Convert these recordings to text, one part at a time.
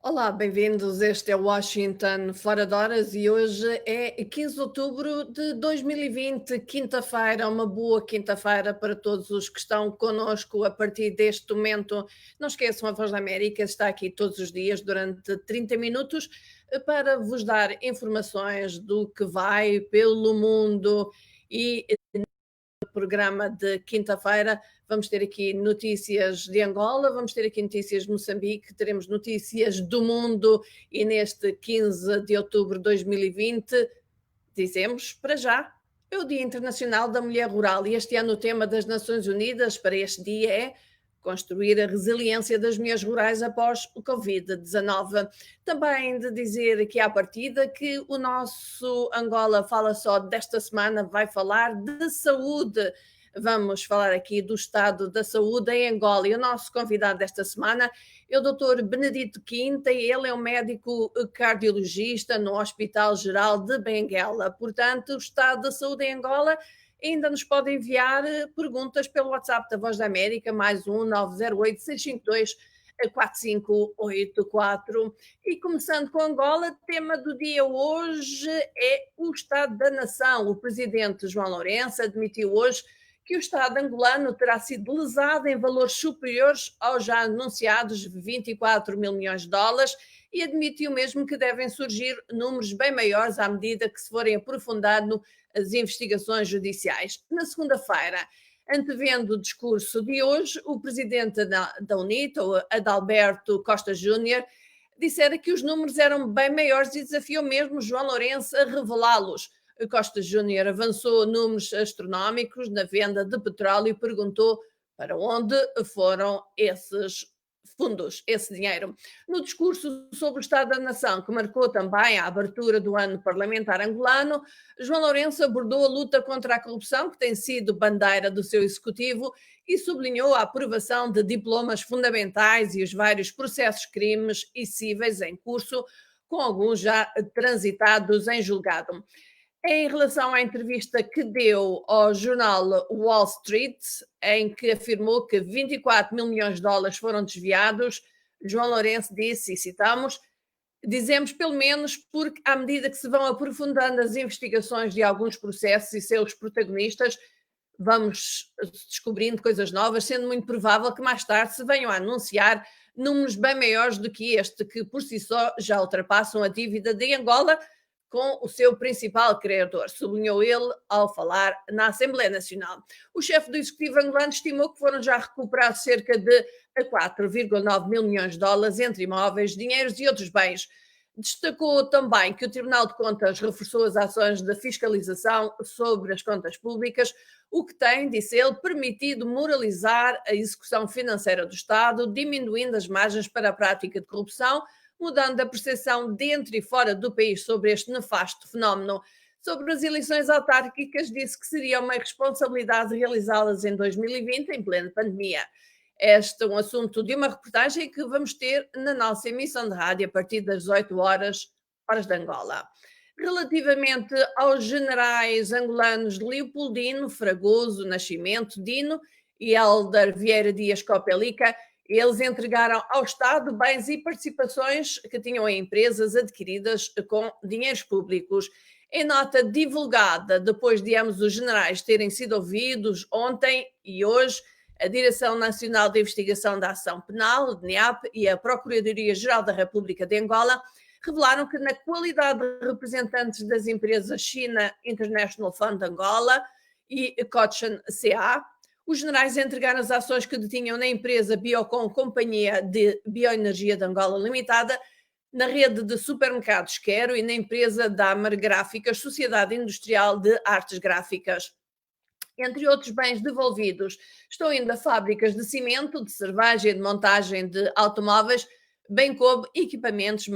Olá, bem-vindos. Este é Washington Fora de Horas e hoje é 15 de outubro de 2020, quinta-feira, uma boa quinta-feira para todos os que estão connosco a partir deste momento. Não esqueçam, a Voz da América está aqui todos os dias durante 30 minutos para vos dar informações do que vai pelo mundo e programa de quinta-feira. Vamos ter aqui notícias de Angola, vamos ter aqui notícias de Moçambique, teremos notícias do mundo e neste 15 de outubro de 2020, dizemos para já, é o Dia Internacional da Mulher Rural e este ano o tema das Nações Unidas para este dia é construir a resiliência das mulheres rurais após o Covid-19. Também de dizer aqui à partida que o nosso Angola Fala Só desta semana vai falar de saúde. Vamos falar aqui do estado da saúde em Angola e o nosso convidado desta semana é o Dr. Benedito Quinta e ele é um médico cardiologista no Hospital Geral de Benguela. Portanto, o estado da saúde em Angola ainda nos pode enviar perguntas pelo WhatsApp da Voz da América, mais 1-908-652-4584. E começando com Angola, tema do dia hoje é o Estado da Nação. O presidente João Lourenço admitiu hoje que o Estado angolano terá sido lesado em valores superiores aos já anunciados 24 mil milhões de dólares e admitiu mesmo que devem surgir números bem maiores à medida que se forem aprofundando as investigações judiciais. Na segunda-feira, antevendo o discurso de hoje, o presidente da UNITA, Adalberto Costa Júnior, dissera que os números eram bem maiores e desafiou mesmo João Lourenço a revelá-los. Costa Júnior avançou números astronómicos na venda de petróleo e perguntou para onde foram esses fundos, esse dinheiro. No discurso sobre o Estado da Nação, que marcou também a abertura do ano parlamentar angolano, João Lourenço abordou a luta contra a corrupção, que tem sido bandeira do seu executivo, e sublinhou a aprovação de diplomas fundamentais e os vários processos crimes e cíveis em curso, com alguns já transitados em julgado. Em relação à entrevista que deu ao jornal Wall Street, em que afirmou que 24 mil milhões de dólares foram desviados, João Lourenço disse, e citamos, dizemos pelo menos porque, à medida que se vão aprofundando as investigações de alguns processos e seus protagonistas, vamos descobrindo coisas novas, sendo muito provável que mais tarde se venham a anunciar números bem maiores do que este, que por si só já ultrapassam a dívida de Angola, com o seu principal credor, sublinhou ele ao falar na Assembleia Nacional. O chefe do Executivo angolano estimou que foram já recuperados cerca de 4,9 mil milhões de dólares entre imóveis, dinheiros e outros bens. Destacou também que o Tribunal de Contas reforçou as ações de fiscalização sobre as contas públicas, o que tem, disse ele, permitido moralizar a execução financeira do Estado, diminuindo as margens para a prática de corrupção, mudando a percepção dentro e fora do país sobre este nefasto fenómeno. Sobre as eleições autárquicas, disse que seria uma responsabilidade realizá-las em 2020, em plena pandemia. Este é um assunto de uma reportagem que vamos ter na nossa emissão de rádio a partir das 18 horas, horas de Angola. Relativamente aos generais angolanos Leopoldino, Fragoso, Nascimento, Dino e Helder Vieira Dias Copelica, eles entregaram ao Estado bens e participações que tinham em empresas adquiridas com dinheiros públicos. Em nota divulgada depois de ambos os generais terem sido ouvidos ontem e hoje, a Direção Nacional de Investigação da Ação Penal, DNIAP, e a Procuradoria-Geral da República de Angola revelaram que, na qualidade de representantes das empresas China International Fund Angola e Cochin CA, os generais entregaram as ações que detinham na empresa Biocon Companhia de Bioenergia de Angola Limitada, na rede de supermercados Quero e na empresa Damer Gráficas, Sociedade Industrial de Artes Gráficas. Entre outros bens devolvidos, estão ainda fábricas de cimento, de cerveja e de montagem de automóveis, bem como equipamentos,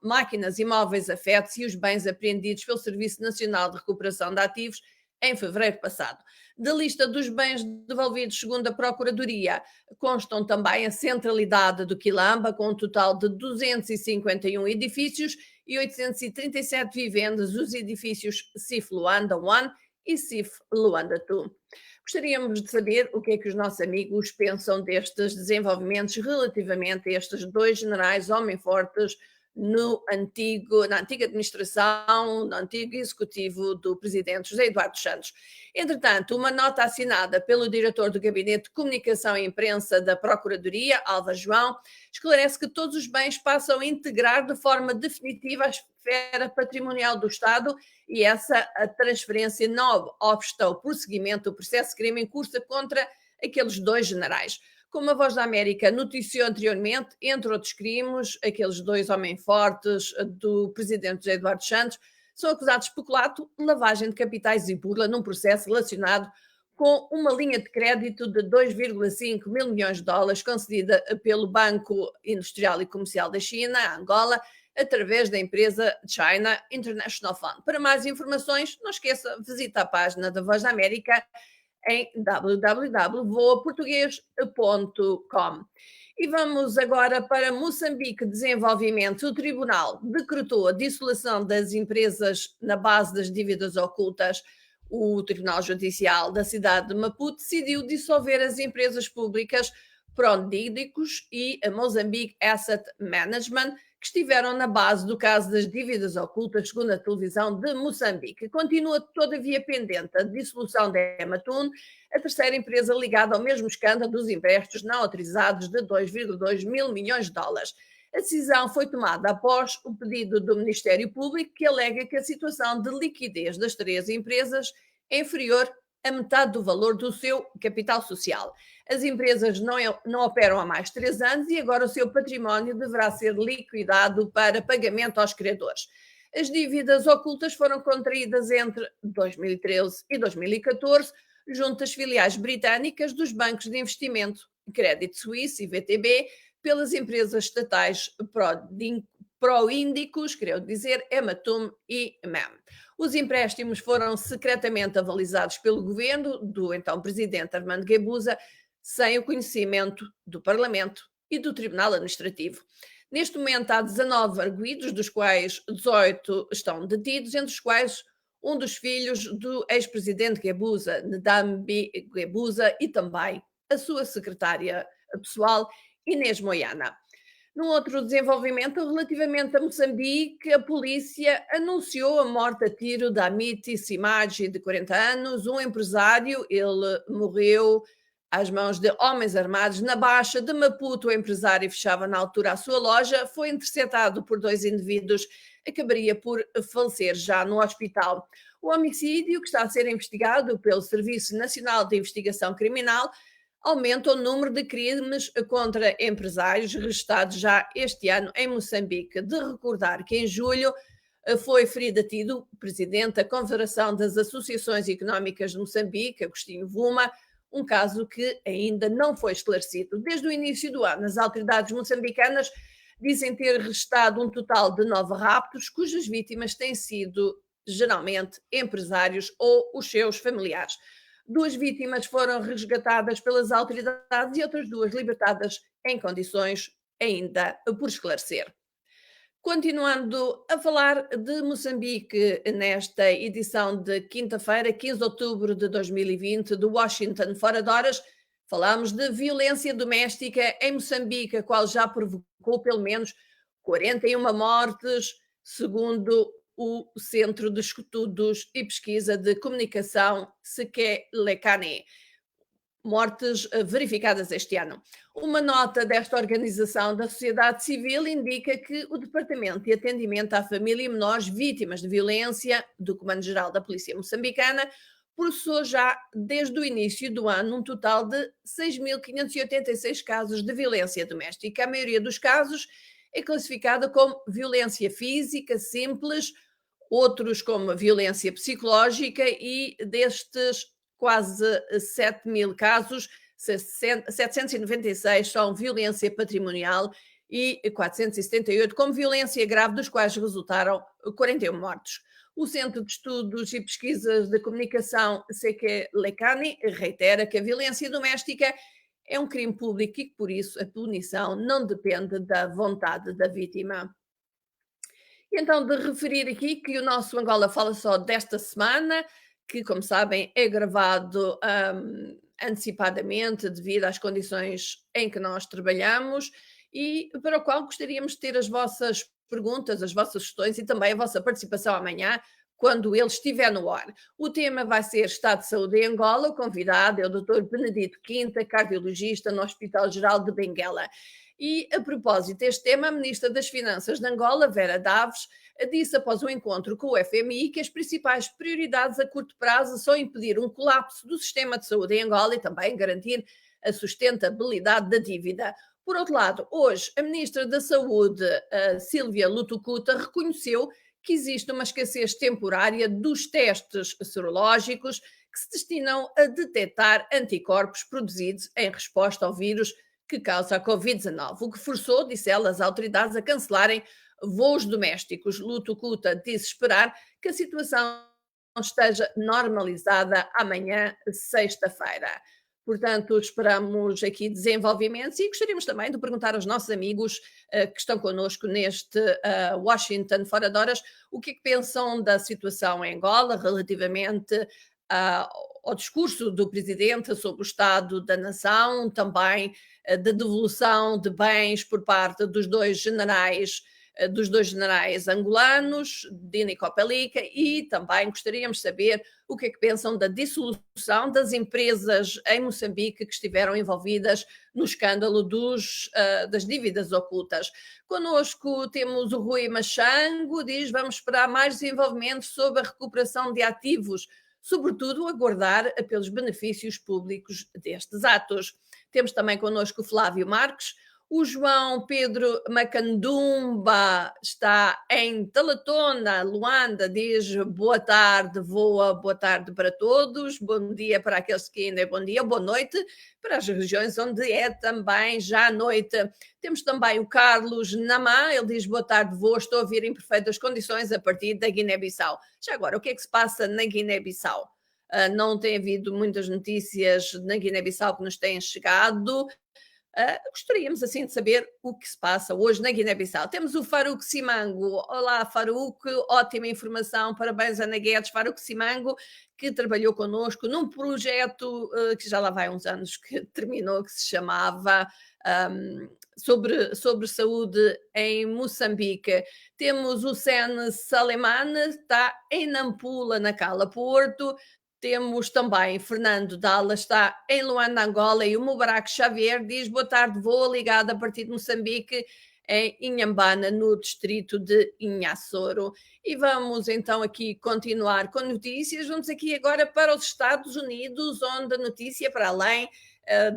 máquinas e móveis afetos e os bens apreendidos pelo Serviço Nacional de Recuperação de Ativos em fevereiro passado. Da lista dos bens devolvidos segundo a Procuradoria, constam também a centralidade do Quilamba, com um total de 251 edifícios e 837 vivendas, os edifícios CIF Luanda 1 e CIF Luanda 2. Gostaríamos de saber o que é que os nossos amigos pensam destes desenvolvimentos relativamente a estes dois generais homem fortes na antiga administração, no antigo executivo do presidente José Eduardo Santos. Entretanto, uma nota assinada pelo diretor do Gabinete de Comunicação e Imprensa da Procuradoria, Álvaro João, esclarece que todos os bens passam a integrar de forma definitiva a esfera patrimonial do Estado e essa a transferência não obsta ao prosseguimento do processo de crime em curso contra aqueles dois generais. Como a Voz da América noticiou anteriormente, entre outros crimes, aqueles dois homens fortes do presidente José Eduardo Santos são acusados de peculato, lavagem de capitais e burla num processo relacionado com uma linha de crédito de 2,5 mil milhões de dólares concedida pelo Banco Industrial e Comercial da China, a Angola, através da empresa China International Fund. Para mais informações, não esqueça, visita a página da Voz da América em www.voaportugues.com. E vamos agora para Moçambique Desenvolvimento. O Tribunal decretou a dissolução das empresas na base das dívidas ocultas. O Tribunal Judicial da cidade de Maputo decidiu dissolver as empresas públicas Prodídicos e a Mozambique Asset Management, que estiveram na base do caso das dívidas ocultas, segundo a televisão de Moçambique. Continua, todavia, pendente a dissolução da Ematun, a terceira empresa ligada ao mesmo escândalo dos empréstimos não autorizados de 2,2 mil milhões de dólares. A decisão foi tomada após o pedido do Ministério Público, que alega que a situação de liquidez das três empresas é inferior a metade do valor do seu capital social. As empresas não operam há mais de 3 anos e agora o seu património deverá ser liquidado para pagamento aos credores. As dívidas ocultas foram contraídas entre 2013 e 2014 junto às filiais britânicas dos bancos de investimento Credit Suisse e VTB, pelas empresas estatais Proíndicos, quero dizer, Ematum e MEM. Os empréstimos foram secretamente avalizados pelo governo do então presidente Armando Guebuza, sem o conhecimento do Parlamento e do Tribunal Administrativo. Neste momento há 19 arguidos, dos quais 18 estão detidos, entre os quais um dos filhos do ex-presidente Guebuza, Ndambi Guebuza, e também a sua secretária pessoal, Inês Moiana. Num outro desenvolvimento, relativamente a Moçambique, a polícia anunciou a morte a tiro da Amiti Simaji, de 40 anos, um empresário. Ele morreu às mãos de homens armados na Baixa de Maputo. O empresário fechava na altura a sua loja, foi interceptado por dois indivíduos, acabaria por falecer já no hospital. O homicídio, que está a ser investigado pelo Serviço Nacional de Investigação Criminal, aumenta o número de crimes contra empresários registrados já este ano em Moçambique. De recordar que em julho foi ferido a tiro o presidente da Confederação das Associações Económicas de Moçambique, Agostinho Vuma, um caso que ainda não foi esclarecido. Desde o início do ano, as autoridades moçambicanas dizem ter registrado um total de 9 raptos, cujas vítimas têm sido geralmente empresários ou os seus familiares. 2 vítimas foram resgatadas pelas autoridades e outras 2 libertadas em condições ainda por esclarecer. Continuando a falar de Moçambique, nesta edição de quinta-feira, 15 de outubro de 2020, do Washington Fora de Horas, falamos de violência doméstica em Moçambique, a qual já provocou pelo menos 41 mortes, segundo o Centro de Estudos e Pesquisa de Comunicação Sekelekhane. Mortes verificadas este ano. Uma nota desta organização da sociedade civil indica que o Departamento de Atendimento à Família e Menores Vítimas de Violência do Comando-Geral da Polícia Moçambicana processou já desde o início do ano um total de 6.586 casos de violência doméstica. A maioria dos casos é classificada como violência física simples, outros como violência psicológica, e destes quase 7.000 casos, 796 são violência patrimonial e 478 como violência grave, dos quais resultaram 41 mortos. O Centro de Estudos e Pesquisas de Comunicação Sekelekhane reitera que a violência doméstica é um crime público e que, por isso, a punição não depende da vontade da vítima. E então, de referir aqui que o nosso Angola Fala Só desta semana que, como sabem, é gravado antecipadamente devido às condições em que nós trabalhamos e para o qual gostaríamos de ter as vossas perguntas, as vossas sugestões e também a vossa participação amanhã, quando ele estiver no ar. O tema vai ser Estado de Saúde em Angola. O convidado é o Dr. Benedito Quinta, cardiologista no Hospital Geral de Benguela. E, a propósito deste tema, a Ministra das Finanças de Angola, Vera Daves, disse após o encontro com o FMI que as principais prioridades a curto prazo são impedir um colapso do sistema de saúde em Angola e também garantir a sustentabilidade da dívida. Por outro lado, hoje, a Ministra da Saúde, Sílvia Lutucuta, reconheceu que existe uma escassez temporária dos testes serológicos que se destinam a detectar anticorpos produzidos em resposta ao vírus que causa a Covid-19, o que forçou, disse ela, as autoridades a cancelarem voos domésticos. Lutucuta disse esperar que a situação esteja normalizada amanhã, sexta-feira. Portanto, esperamos aqui desenvolvimentos e gostaríamos também de perguntar aos nossos amigos que estão connosco neste Washington Fora de Horas o que é que pensam da situação em Angola relativamente ao discurso do presidente sobre o estado da nação, também da devolução de bens por parte dos dois generais angolanos, Dina e Copelica, e também gostaríamos de saber o que é que pensam da dissolução das empresas em Moçambique que estiveram envolvidas no escândalo das dívidas ocultas. Connosco temos o Rui Machango, diz vamos esperar mais desenvolvimentos sobre a recuperação de ativos, sobretudo aguardar pelos benefícios públicos destes atos. Temos também connosco o Flávio Marques. O João Pedro Macandumba está em Talatona, Luanda, diz boa tarde, boa tarde para todos, bom dia para aqueles que ainda é bom dia, boa noite para as regiões onde é também já noite. Temos também o Carlos Namá, ele diz boa tarde, estou a ouvir em perfeitas condições a partir da Guiné-Bissau. Já agora, o que é que se passa na Guiné-Bissau? Não tem havido muitas notícias na Guiné-Bissau que nos têm chegado. Gostaríamos assim de saber o que se passa hoje na Guiné-Bissau. Temos o Faruque Simango. Olá, Faruque, ótima informação. Parabéns, Ana Guedes. Faruque Simango, que trabalhou connosco num projeto que já lá vai uns anos que terminou, que se chamava sobre saúde em Moçambique. Temos o Sen Salemane, está em Nampula, na Cala Porto. Temos também Fernando Dalla, está em Luanda, Angola, e o Mubarak Xavier diz boa tarde, vou ligado a partir de Moçambique, em Inhambana, no distrito de Inhassoro. E vamos então aqui continuar com notícias. Vamos aqui agora para os Estados Unidos, onde a notícia, para além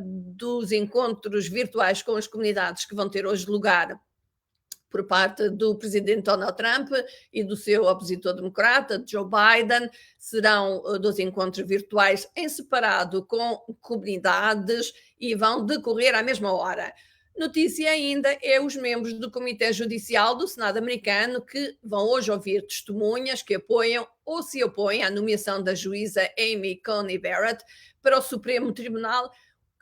dos encontros virtuais com as comunidades que vão ter hoje lugar por parte do presidente Donald Trump e do seu opositor democrata, Joe Biden, serão dois encontros virtuais em separado com comunidades e vão decorrer à mesma hora. Notícia ainda é os membros do Comitê Judicial do Senado americano que vão hoje ouvir testemunhas que apoiam ou se opõem à nomeação da juíza Amy Coney Barrett para o Supremo Tribunal,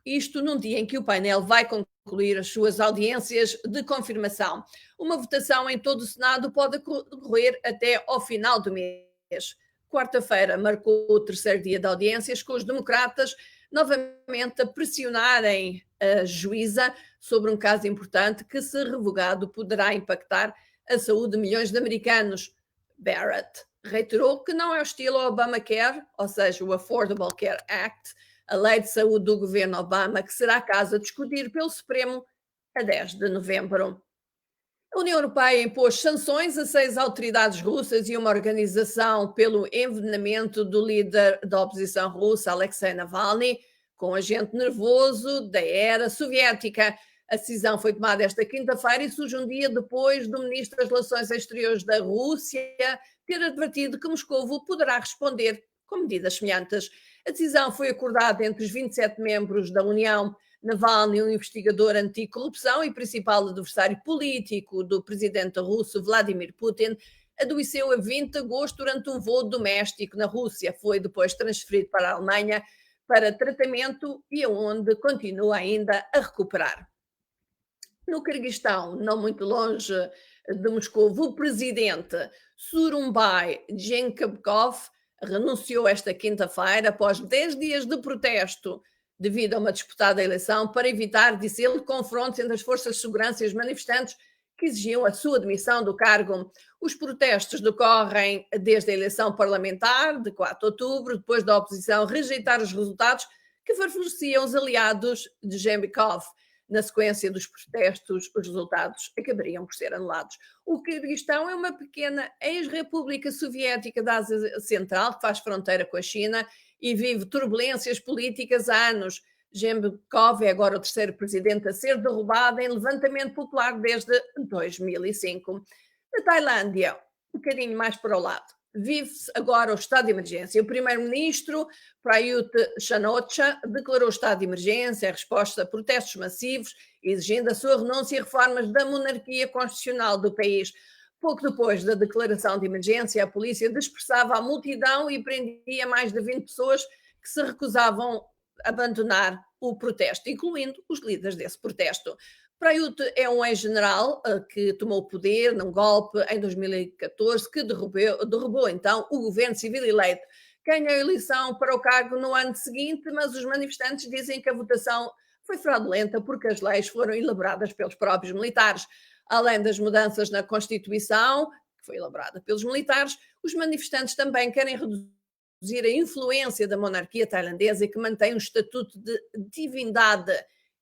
isto num dia em que o painel vai concluir as suas audiências de confirmação. Uma votação em todo o Senado pode ocorrer até ao final do mês. Quarta-feira marcou o terceiro dia de audiências, com os democratas novamente a pressionarem a juíza sobre um caso importante que, se revogado, poderá impactar a saúde de milhões de americanos. Barrett reiterou que não é hostil ao Obamacare, ou seja, o Affordable Care Act, a lei de saúde do governo Obama, que será caso a discutir pelo Supremo a 10 de novembro. A União Europeia impôs sanções a 6 autoridades russas e uma organização pelo envenenamento do líder da oposição russa, Alexei Navalny, com agente nervoso da era soviética. A decisão foi tomada esta quinta-feira e surge um dia depois do ministro das Relações Exteriores da Rússia ter advertido que Moscovo poderá responder com medidas semelhantes. A decisão foi acordada entre os 27 membros da União. Navalny, um investigador anticorrupção e principal adversário político do presidente russo Vladimir Putin, adoeceu a 20 de agosto durante um voo doméstico na Rússia. Foi depois transferido para a Alemanha para tratamento e onde continua ainda a recuperar. No Quirguistão, não muito longe de Moscou, o presidente Surumbai Jengabkov renunciou esta quinta-feira após 10 dias de protesto devido a uma disputada eleição para evitar, disse ele, confrontos entre as forças de segurança e os manifestantes que exigiam a sua demissão do cargo. Os protestos decorrem desde a eleição parlamentar de 4 de outubro, depois da oposição rejeitar os resultados que favoreciam os aliados de Jembikov. Na sequência dos protestos, os resultados acabariam por ser anulados. O Quirguistão é uma pequena ex-república soviética da Ásia Central, que faz fronteira com a China e vive turbulências políticas há anos. Jembekov é agora o terceiro presidente a ser derrubado em levantamento popular desde 2005. Na Tailândia, um bocadinho mais para o lado, vive-se agora o estado de emergência. O primeiro-ministro Prayut Chan-o-cha declarou o estado de emergência em resposta a protestos massivos, exigindo a sua renúncia e reformas da monarquia constitucional do país. Pouco depois da declaração de emergência, a polícia dispersava a multidão e prendia mais de 20 pessoas que se recusavam a abandonar o protesto, incluindo os líderes desse protesto. Prayut é um ex-general que tomou o poder num golpe em 2014 que derrubou então o governo civil eleito. Ganhou a eleição para o cargo no ano seguinte, mas os manifestantes dizem que a votação foi fraudulenta porque as leis foram elaboradas pelos próprios militares. Além das mudanças na Constituição, que foi elaborada pelos militares, os manifestantes também querem reduzir a influência da monarquia tailandesa, que mantém um estatuto de divindade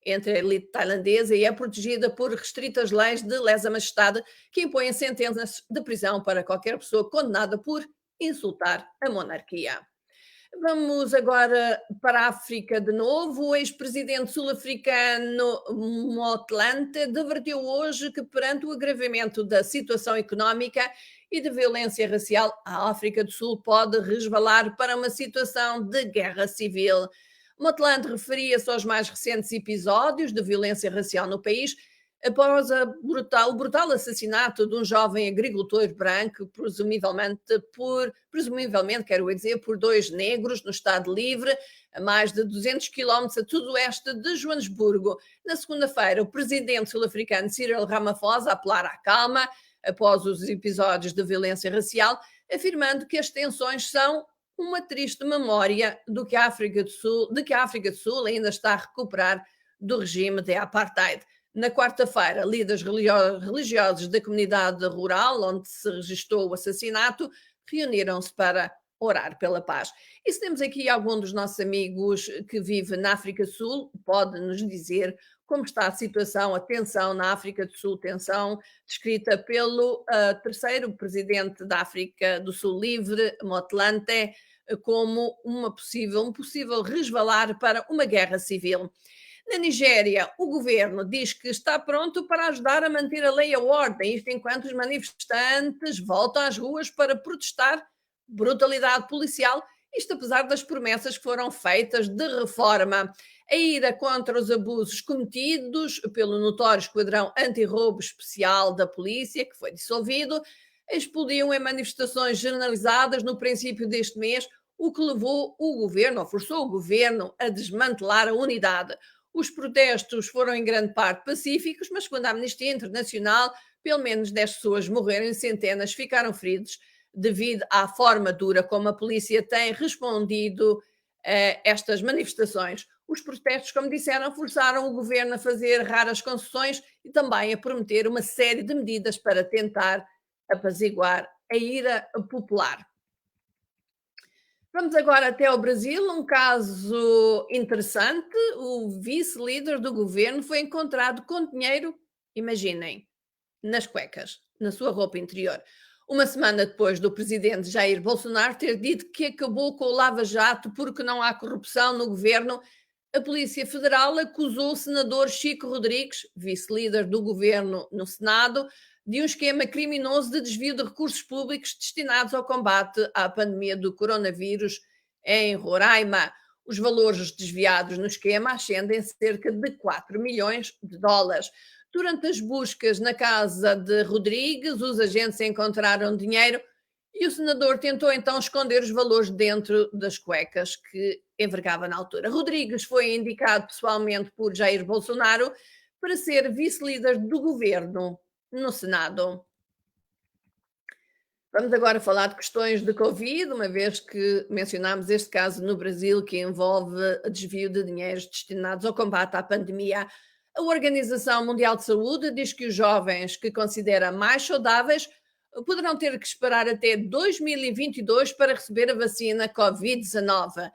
entre a elite tailandesa e é protegida por restritas leis de lesa-majestade que impõem sentenças de prisão para qualquer pessoa condenada por insultar a monarquia. Vamos agora para a África de novo. O ex-presidente sul-africano Motlanthe advertiu hoje que, perante o agravamento da situação económica e de violência racial, a África do Sul pode resvalar para uma situação de guerra civil. Motlanthe referia-se aos mais recentes episódios de violência racial no país, após o brutal assassinato de um jovem agricultor branco, presumivelmente, quero dizer, por dois negros no Estado Livre, a mais de 200 quilómetros a sudoeste de Joanesburgo. Na segunda-feira, o presidente sul-africano Cyril Ramaphosa apelar à calma após os episódios de violência racial, afirmando que as tensões são uma triste memória de que a África do Sul ainda está a recuperar do regime de apartheid. Na quarta-feira, líderes religiosos da comunidade rural, onde se registrou o assassinato, reuniram-se para orar pela paz. E se temos aqui algum dos nossos amigos que vive na África do Sul, pode nos dizer como está a situação, a tensão na África do Sul, tensão descrita pelo terceiro presidente da África do Sul livre, Motlanthe, como um possível resvalar para uma guerra civil. Na Nigéria, o governo diz que está pronto para ajudar a manter a lei e a ordem, isto enquanto os manifestantes voltam às ruas para protestar brutalidade policial, isto apesar das promessas que foram feitas de reforma. A ira contra os abusos cometidos pelo notório Esquadrão Antirroubo Especial da Polícia, que foi dissolvido, explodiu em manifestações generalizadas no princípio deste mês, o que levou o governo, ou forçou o governo, a desmantelar a unidade. Os protestos foram em grande parte pacíficos, mas segundo a Amnistia Internacional, pelo menos 10 pessoas morreram e centenas ficaram feridos devido à forma dura como a polícia tem respondido a estas manifestações. Os protestos, como disseram, forçaram o governo a fazer raras concessões e também a prometer uma série de medidas para tentar apaziguar a ira popular. Vamos agora até ao Brasil, um caso interessante. O vice-líder do governo foi encontrado com dinheiro, imaginem, nas cuecas, na sua roupa interior. Uma semana depois do presidente Jair Bolsonaro ter dito que acabou com o Lava Jato porque não há corrupção no governo, a Polícia Federal acusou o senador Chico Rodrigues, vice-líder do governo no Senado, de um esquema criminoso de desvio de recursos públicos destinados ao combate à pandemia do coronavírus em Roraima. Os valores desviados no esquema ascendem a cerca de 4 milhões de dólares. Durante as buscas na casa de Rodrigues, os agentes encontraram dinheiro e o senador tentou então esconder os valores dentro das cuecas que envergava na altura. Rodrigues foi indicado pessoalmente por Jair Bolsonaro para ser vice-líder do governo no Senado. Vamos agora falar de questões de Covid, uma vez que mencionámos este caso no Brasil que envolve desvio de dinheiros destinados ao combate à pandemia. A Organização Mundial de Saúde diz que os jovens que considera mais saudáveis poderão ter que esperar até 2022 para receber a vacina Covid-19.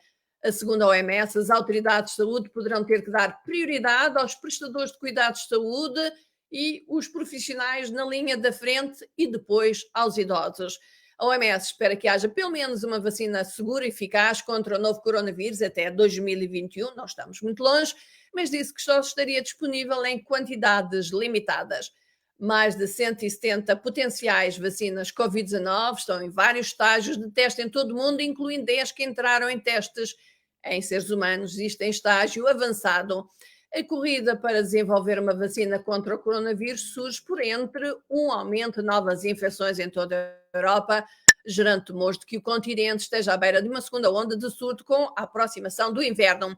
Segundo a OMS, as autoridades de saúde poderão ter que dar prioridade aos prestadores de cuidados de saúde e os profissionais na linha da frente e depois aos idosos. A OMS espera que haja pelo menos uma vacina segura e eficaz contra o novo coronavírus até 2021, não estamos muito longe, mas disse que só estaria disponível em quantidades limitadas. Mais de 170 potenciais vacinas Covid-19 estão em vários estágios de teste em todo o mundo, incluindo 10 que entraram em testes em seres humanos, isto em estágio avançado. A corrida para desenvolver uma vacina contra o coronavírus surge por entre um aumento de novas infecções em toda a Europa, gerando temores de que o continente esteja à beira de uma segunda onda de surto com a aproximação do inverno.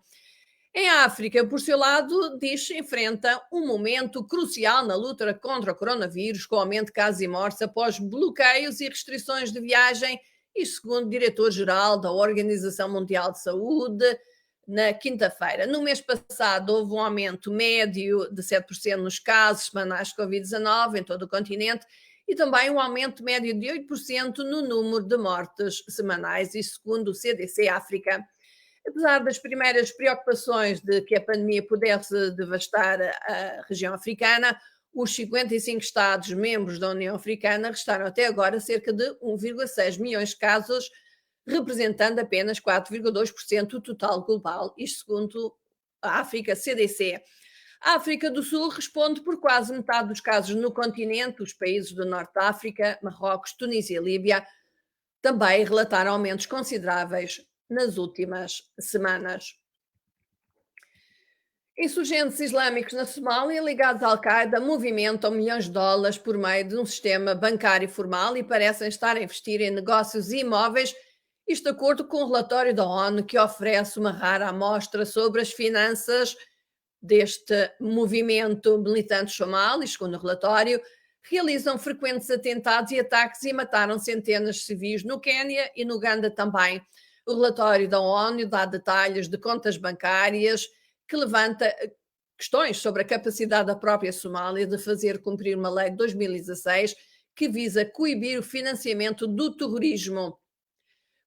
Em África, por seu lado, diz que enfrenta um momento crucial na luta contra o coronavírus, com aumento de casos e mortes após bloqueios e restrições de viagem, e segundo o diretor-geral da Organização Mundial de Saúde, na quinta-feira. No mês passado, houve um aumento médio de 7% nos casos semanais de Covid-19 em todo o continente e também um aumento médio de 8% no número de mortes semanais, e segundo o CDC África. Apesar das primeiras preocupações de que a pandemia pudesse devastar a região africana, os 55 Estados membros da União Africana registraram até agora cerca de 1,6 milhões de casos, representando apenas 4,2% do total global, isto segundo a África CDC. A África do Sul responde por quase metade dos casos no continente. Os países do Norte da África, Marrocos, Tunísia e Líbia também relataram aumentos consideráveis nas últimas semanas. Insurgentes islâmicos na Somália ligados à Al-Qaeda movimentam milhões de dólares por meio de um sistema bancário formal e parecem estar a investir em negócios imóveis, isto de acordo com um relatório da ONU que oferece uma rara amostra sobre as finanças deste movimento militante somali. Segundo o relatório, realizam frequentes atentados e ataques e mataram centenas de civis no Quénia e no Uganda também. O relatório da ONU dá detalhes de contas bancárias que levanta questões sobre a capacidade da própria Somália de fazer cumprir uma lei de 2016 que visa coibir o financiamento do terrorismo.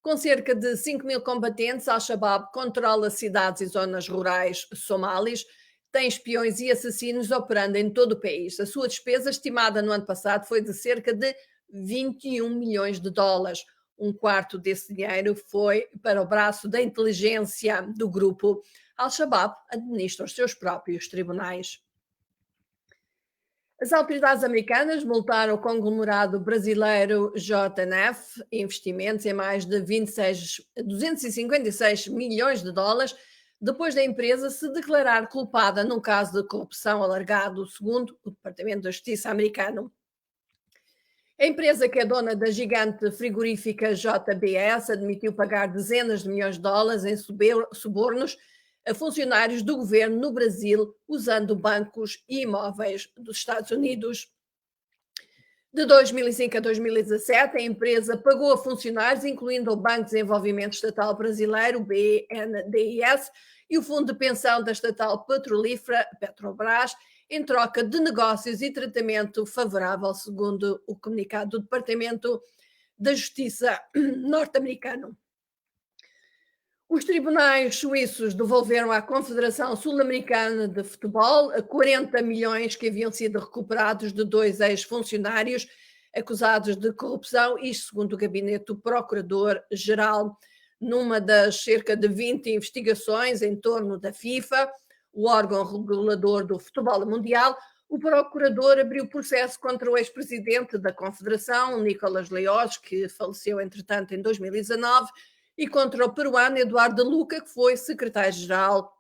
Com cerca de 5 mil combatentes, Al-Shabaab controla cidades e zonas rurais somalis, tem espiões e assassinos operando em todo o país. A sua despesa estimada no ano passado foi de cerca de 21 milhões de dólares. Um quarto desse dinheiro foi para o braço da inteligência do grupo. Al-Shabaab administra os seus próprios tribunais. As autoridades americanas multaram o conglomerado brasileiro JNF Investimentos em mais de 256 milhões de dólares, depois da empresa se declarar culpada num caso de corrupção alargado, segundo o Departamento da Justiça americano. A empresa, que é dona da gigante frigorífica JBS, admitiu pagar dezenas de milhões de dólares em subornos a funcionários do governo no Brasil, usando bancos e imóveis dos Estados Unidos. De 2005 a 2017, a empresa pagou a funcionários, incluindo o Banco de Desenvolvimento Estatal Brasileiro, BNDES, e o Fundo de Pensão da Estatal Petrolífera, Petrobras, em troca de negócios e tratamento favorável, segundo o comunicado do Departamento da Justiça norte-americano. Os tribunais suíços devolveram à Confederação Sul-Americana de Futebol 40 milhões que haviam sido recuperados de 2 ex-funcionários acusados de corrupção, isto segundo o gabinete do Procurador-Geral. Numa das cerca de 20 investigações em torno da FIFA, o órgão regulador do futebol mundial, o procurador abriu processo contra o ex-presidente da Confederação, Nicolás Leós, que faleceu, entretanto, em 2019, e contra o peruano Eduardo Luca, que foi secretário-geral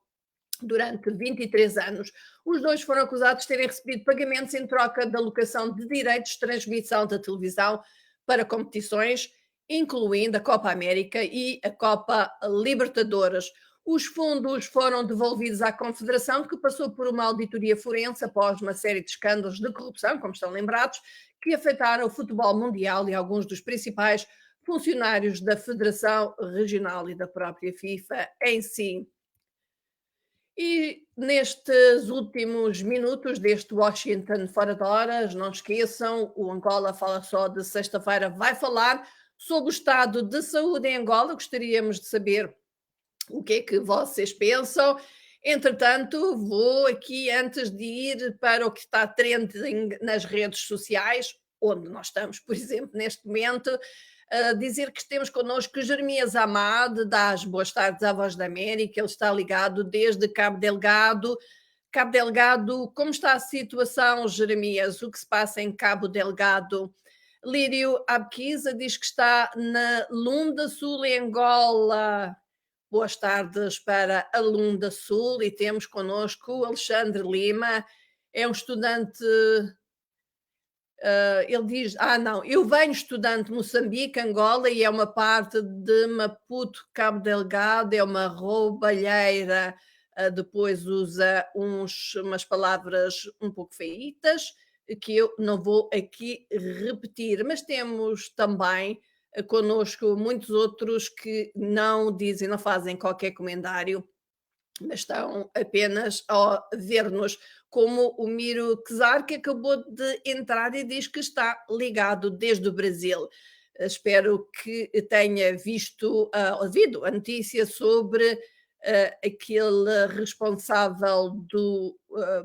durante 23 anos. Os dois foram acusados de terem recebido pagamentos em troca da alocação de direitos de transmissão da televisão para competições, incluindo a Copa América e a Copa Libertadores. Os fundos foram devolvidos à Confederação, que passou por uma auditoria forense após uma série de escândalos de corrupção, como estão lembrados, que afetaram o futebol mundial e alguns dos principais funcionários da Federação Regional e da própria FIFA em si. E nestes últimos minutos deste Washington fora de horas, não esqueçam, o Angola fala só de sexta-feira, vai falar sobre o estado de saúde em Angola. Gostaríamos de saber o que é que vocês pensam. Entretanto, vou aqui, antes de ir para o que está trending nas redes sociais, onde nós estamos, por exemplo, neste momento, dizer que temos connosco Jeremias Amade, dá as boas tardes à Voz da América, ele está ligado desde Cabo Delgado. Cabo Delgado, como está a situação, Jeremias? O que se passa em Cabo Delgado? Lírio Abquiza diz que está na Lunda Sul, em Angola. Boas tardes para a Lunda Sul e temos connosco o Alexandre Lima, é um estudante, ele diz, não, eu venho estudante de Moçambique, Angola e é uma parte de Maputo, Cabo Delgado, é uma roubalheira, depois usa umas palavras um pouco feitas, que eu não vou aqui repetir, mas temos também connosco muitos outros que não dizem, não fazem qualquer comentário, mas estão apenas a ver-nos, como o Miro Czar, que acabou de entrar e diz que está ligado desde o Brasil. Espero que tenha visto, ouvido a notícia sobre aquele responsável do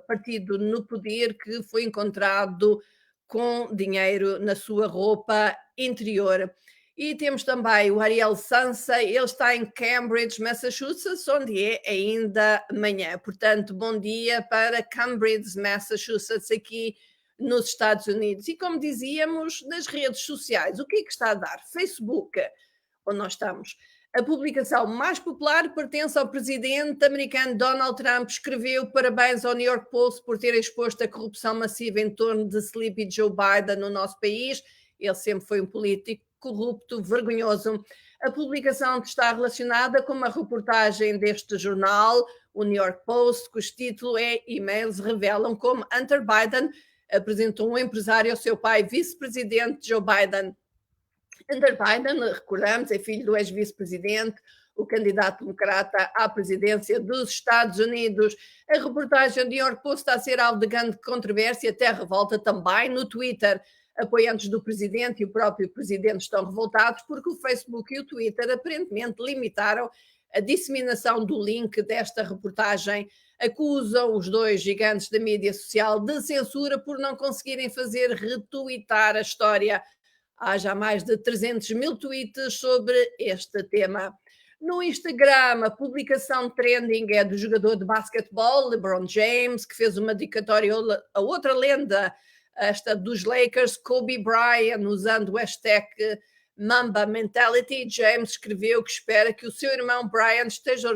partido no poder que foi encontrado com dinheiro na sua roupa interior. E temos também o Ariel Sansa, ele está em Cambridge, Massachusetts, onde é ainda manhã. Portanto, bom dia para Cambridge, Massachusetts, aqui nos Estados Unidos. E como dizíamos, nas redes sociais, o que é que está a dar? Facebook, onde nós estamos. A publicação mais popular pertence ao presidente americano Donald Trump, escreveu parabéns ao New York Post por ter exposto a corrupção massiva em torno de Sleepy Joe Biden no nosso país. Ele sempre foi um político corrupto, vergonhoso. A publicação está relacionada com uma reportagem deste jornal, o New York Post, cujo título é E-mails revelam como Hunter Biden apresentou um empresário ao seu pai, vice-presidente Joe Biden. Hunter Biden, recordamos, é filho do ex-vice-presidente, o candidato democrata à presidência dos Estados Unidos. A reportagem do New York Post está a ser alvo de grande controvérsia, até revolta também no Twitter. Apoiantes do presidente e o próprio presidente estão revoltados porque o Facebook e o Twitter aparentemente limitaram a disseminação do link desta reportagem. Acusam os dois gigantes da mídia social de censura por não conseguirem fazer retweetar a história. Há já mais de 300 mil tweets sobre este tema. No Instagram, a publicação trending é do jogador de basquetebol, LeBron James, que fez uma dedicatória a outra lenda, esta dos Lakers, Kobe Bryant, usando o hashtag Mamba Mentality. James escreveu que espera que o seu irmão Bryant esteja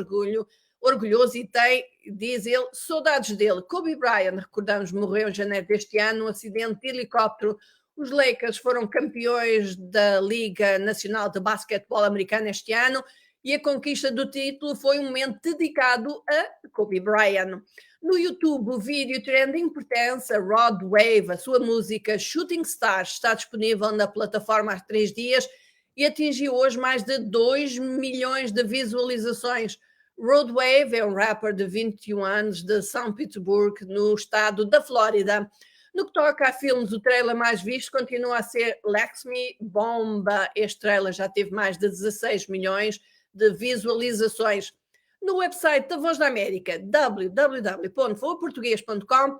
orgulhoso e tem, diz ele, saudades dele. Kobe Bryant, recordamos, morreu em janeiro deste ano num acidente de helicóptero. Os Lakers foram campeões da Liga Nacional de Basquetebol Americana este ano e a conquista do título foi um momento dedicado a Kobe Bryant. No YouTube, o vídeo trending pertence a Rod Wave. A sua música Shooting Stars está disponível na plataforma há 3 dias e atingiu hoje mais de 2 milhões de visualizações. Rod Wave é um rapper de 21 anos de São Petersburgo, no estado da Flórida. No que toca a filmes, o trailer mais visto continua a ser Lakshmi Bomba. Este trailer já teve mais de 16 milhões de visualizações. No website da Voz da América, www.voaportugues.com,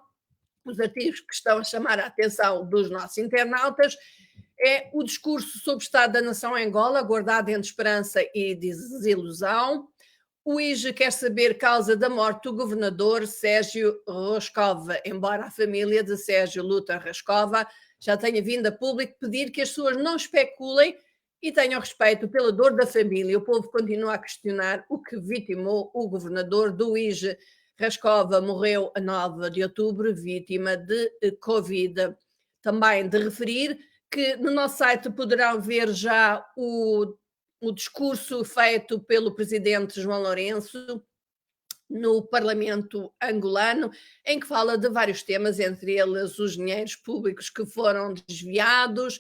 os artigos que estão a chamar a atenção dos nossos internautas é o discurso sobre o Estado da Nação em Angola, guardado entre esperança e desilusão. O IGE quer saber causa da morte do governador Sérgio Roscova, embora a família de Sérgio Luta Rascova já tenha vindo a público pedir que as pessoas não especulem e tenham respeito pela dor da família. O povo continua a questionar o que vitimou o governador do IGE. Rascova morreu a 9 de outubro, vítima de Covid. Também de referir que no nosso site poderão ver já o o discurso feito pelo presidente João Lourenço no Parlamento angolano, em que fala de vários temas, entre eles os dinheiros públicos que foram desviados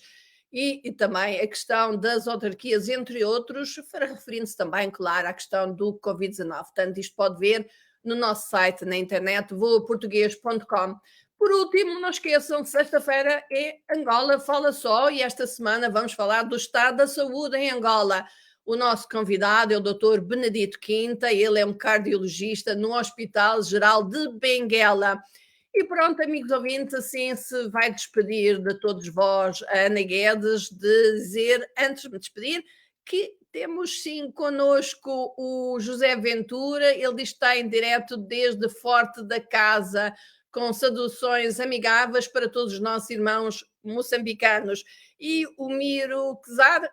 e também a questão das autarquias, entre outros, referindo-se também, claro, à questão do Covid-19. Portanto, isto pode ver no nosso site na internet, voaportuguês.com. Por último, não esqueçam, sexta-feira é Angola Fala Só e esta semana vamos falar do estado da saúde em Angola. O nosso convidado é o Dr. Benedito Quinta, ele é um cardiologista no Hospital Geral de Benguela. E pronto, amigos ouvintes, assim se vai despedir de todos vós a Ana Guedes, de dizer, antes de me despedir, que temos sim connosco o José Ventura, ele diz que está em direto desde Forte da Casa, com saudações amigáveis para todos os nossos irmãos moçambicanos. E o Miro Quezar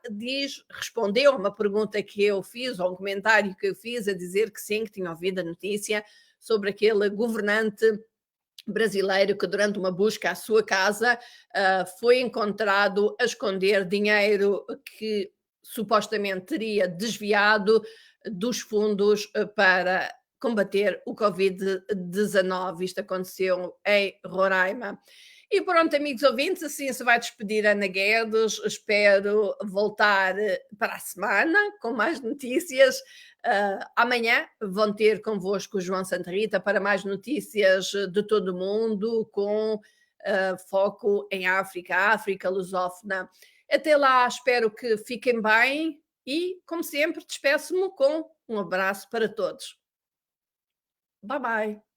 respondeu a uma pergunta que eu fiz, ou um comentário que eu fiz, a dizer que sim, que tinha ouvido a notícia sobre aquele governante brasileiro que durante uma busca à sua casa foi encontrado a esconder dinheiro que supostamente teria desviado dos fundos para combater o Covid-19. Isto aconteceu em Roraima. E pronto, amigos ouvintes, assim se vai despedir Ana Guedes. Espero voltar para a semana com mais notícias. Amanhã vão ter convosco o João Santa Rita para mais notícias de todo o mundo, com foco em África, África lusófona. Até lá, espero que fiquem bem e, como sempre, despeço-me com um abraço para todos. Bye bye.